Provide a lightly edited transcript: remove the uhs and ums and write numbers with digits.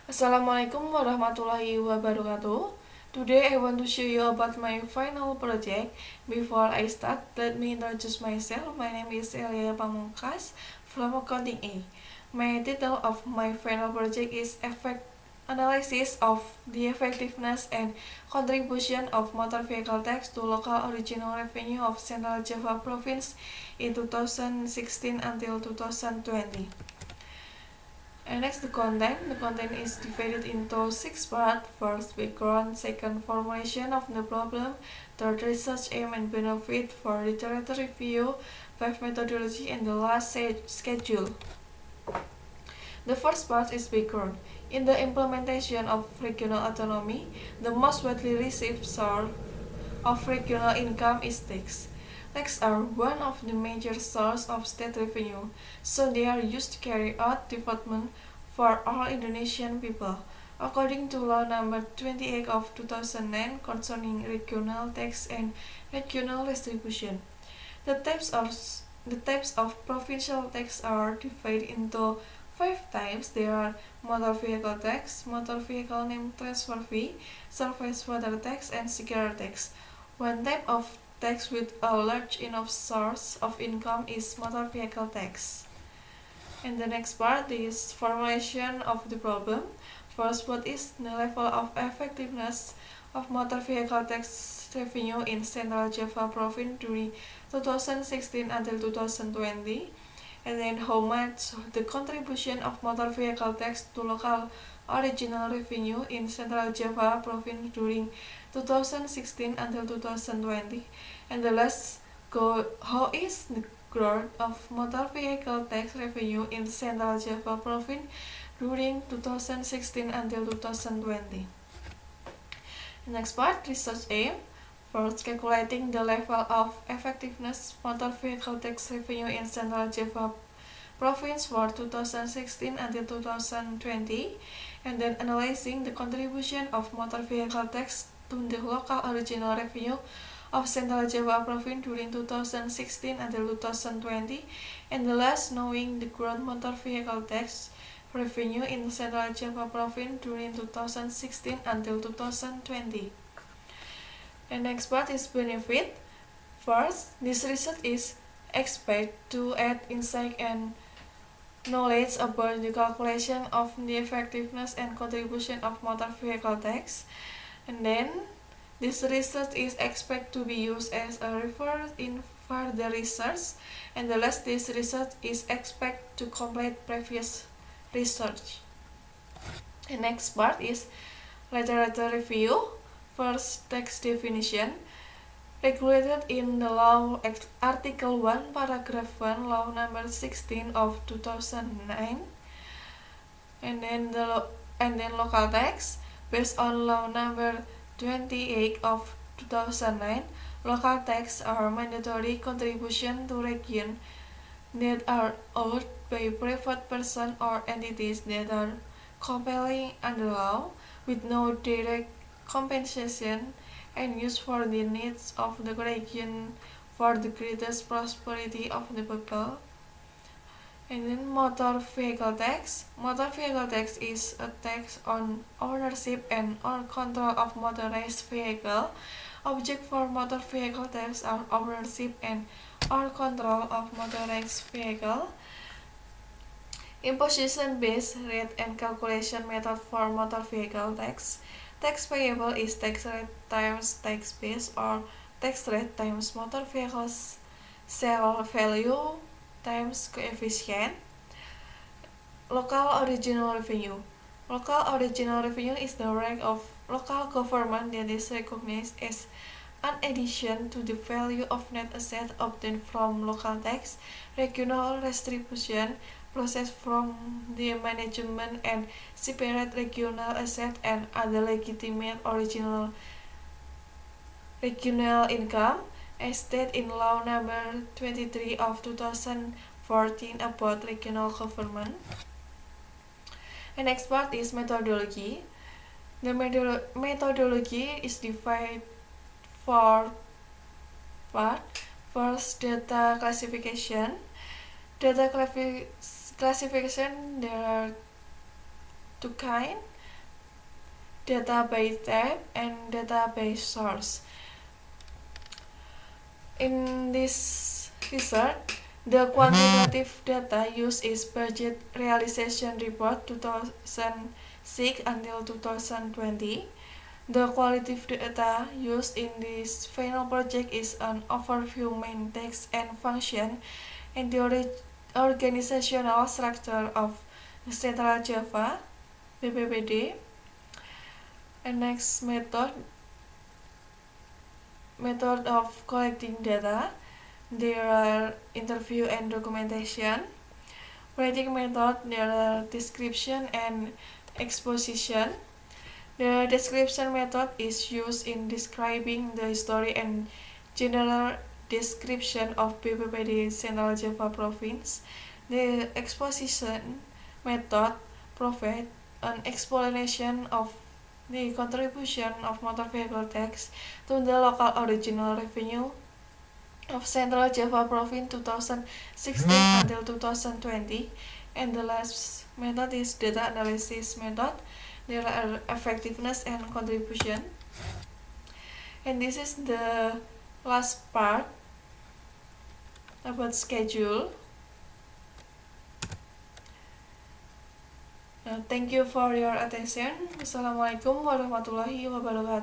Assalamualaikum warahmatullahi wabarakatuh. Today I want to show you about my final project. Before I start, let me introduce myself. My name is Elya Pamungkas from Accounting A. My title of my final project is Analysis of the Effectiveness and Contribution of Motor Vehicle Tax to Local Original Revenue of Central Java Province in 2016 until 2020. And next, the content. The content is divided into 6 parts. First, background. Second, formulation of the problem. Third, research aim and benefit. Fourth, literature review. Fifth, methodology. And the last, schedule. The first part is background. In the implementation of regional autonomy, the most widely received source of regional income is tax. Taxes are one of the major sources of state revenue, so they are used to carry out development for all Indonesian people. According to Law Number 28 of 2009 concerning regional tax and regional distribution, the types of provincial tax are divided into 5 types. There are motor vehicle tax, motor vehicle name transfer fee, surface water tax, and cigarette tax. One type of tax with a large enough source of income is motor vehicle tax. And the next part is formulation of the problem. First, what is the level of effectiveness of motor vehicle tax revenue in Central Java Province during 2016 until 2020? And then how much the contribution of motor vehicle tax to local original revenue in Central Java Province during 2016 until 2020. And the last go, how is the growth of motor vehicle tax revenue in Central Java Province during 2016 until 2020. Next part, research aim. First, calculating the level of effectiveness motor vehicle tax revenue in Central Java Province for 2016 until 2020, and then analyzing the contribution of motor vehicle tax to the local original revenue of Central Java Province during 2016 until 2020, and the last, knowing the growth motor vehicle tax revenue in Central Java Province during 2016 until 2020. And next part is benefit. First, this research is expected to add insight and knowledge about the calculation of the effectiveness and contribution of motor vehicle tax. And then, this research is expected to be used as a reference in further research. And the last, this research is expected to complete previous research. The next part is literature review. First, tax definition. Regulated in the law Article 1, Paragraph 1, Law Number 16 of 2009. And then local tax. Based on Law Number 28 of 2009, local tax are mandatory contribution to region that are owed by private person or entities that are compelling under law, with no direct compensation, and used for the needs of the region for the greatest prosperity of the people. And then motor vehicle tax. Motor vehicle tax is a tax on ownership and on control of motorized vehicle. Object for motor vehicle tax are ownership and or control of motorized vehicle. Imposition-based rate and calculation method for motor vehicle tax. Tax payable is tax rate times tax base or tax rate times motor vehicles sale value times coefficient. Local original revenue. Local original revenue is the rank of local government that is recognized as an addition to the value of net asset obtained from local tax, regional distribution, process from the management and separate regional asset and other legitimate original regional income, as stated in Law Number 23 of 2014 about regional government. And next part is methodology. The methodology is divided for part. First, data classification. Data classification, there are two kinds. database type, and database source. In this result, the quantitative data used is Budget Realization Report 2006 until 2020. The qualitative data used in this final project is an overview main text and function and the organizational structure of Central Java, BPPD. And next method of collecting data. There are interview and documentation. Writing method, there are description and exposition. The description method is used in describing the history and general description of BPPD Central Java Province. The exposition method provides an explanation of the contribution of motor vehicle tax to the local original revenue of Central Java Province 2016 until 2020. And the last method is data analysis method. There are effectiveness and contribution. And this is the last part about schedule. Thank you for your attention. Wassalamualaikum warahmatullahi wabarakatuh.